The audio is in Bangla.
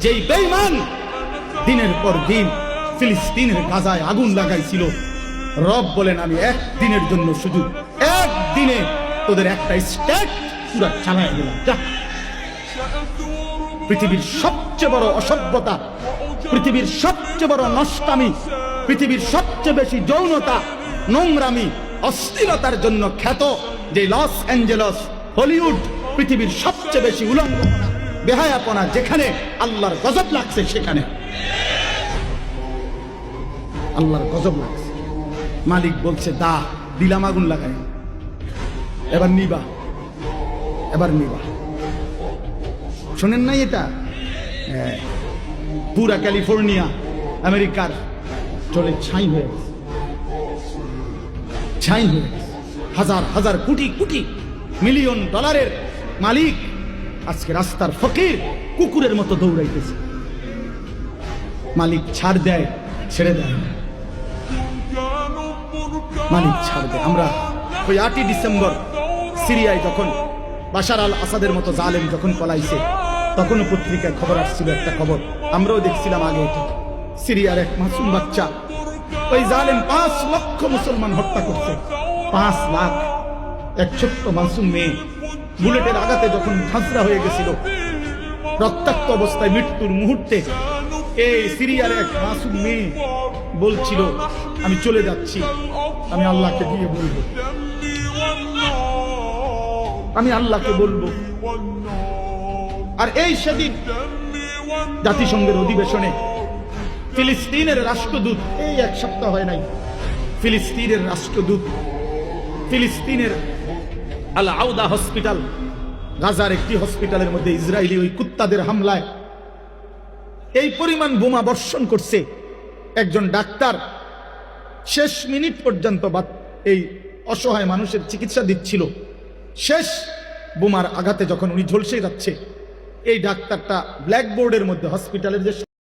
যেই বেঈমান দিনের পর দিন ফিলিস্তিনের গাজায় আগুন লাগাইছিল, রব বলেন আমি একদিনের জন্য, শুধু একদিনে তোদের একটা স্টেট পুরো চালায় দিলাম। পৃথিবীর সবচেয়ে বড় অসভ্যতা, পৃথিবীর সবচেয়ে বড় নষ্টামি, পৃথিবীর সবচেয়ে বেশি যৌনতা, নোংরামি, অশ্লীলতার জন্য খ্যাত যে লস অ্যাঞ্জেলস, হলিউড, পৃথিবীর সবচেয়ে বেশি উলঙ্গনা, বেহায়াপনা, যেখানে আল্লাহর গজব লাগছে, সেখানে আল্লাহর গজব লাগছে। মালিক বলছে দা দিলাম আগুন লাগাই, এবার নিবা, এবার নিবা। শোনেন নাই এটা? পুরা ক্যালিফোর্নিয়া আমেরিকার চলে ছাই হয়ে গেছে, ছাই হয়ে গেছে। হাজার হাজার কোটি কোটি মিলিয়ন ডলারের মালিক আজকে রাস্তার ফকির কুকুরের মতো দৌড়াইতেছে। মালিক ছাড় দেয়, ছেড়ে দেয় না। মালিক ছাড় দেয়। আমরা ওই 8ই ডিসেম্বর সিরিয়ায় যখন বাশার আল আসাদের মতো জালেম যখন পলাইছে, তখনও পত্রিকায় খবর আসছিল, একটা খবর আমরাও দেখছিলাম আগে। সিরিয়ার এক মাসুম বাচ্চা, ওই জালেম 5 লক্ষ মুসলমান হত্যা করছে। 5 লাখ। এক ছোট্ট মাসুম মেয়ে বুলেটের আঘাতে যখন ঝাঁঝরা হয়ে গেছিল, রক্তাক্ত অবস্থায় মৃত্যুর মুহূর্তে, এই সিরিয়ার এক মাসুম মেয়ে বলছিল আমি চলে যাচ্ছি, আমি আল্লাহকে গিয়ে বলবো, আমি আল্লাহকে বলবো। আর এই সেদিন জাতিসংঘের অধিবেশনে ফিলিস্তিনের রাষ্ট্রদূত, এই 1 সপ্তাহ হয় নাই, ফিলিস্তিনের রাষ্ট্রদূত ফিলিস্তিনের আল আউদা হসপিটাল, গাজার একটি হসপিটালের মধ্যে ইসরায়েলি ওই কুত্তাদের হামলায় এই পরিমাণ বোমা বর্ষণ করছে। একজন ডাক্তার শেষ মিনিট পর্যন্ত এই অসহায় মানুষের চিকিৎসা দিচ্ছিল। শেষ বোমার আঘাতে যখন উনি ঝলসে যাচ্ছে, এই ডাক্তারটা ব্ল্যাকবোর্ডের মধ্যে হসপিটালের যে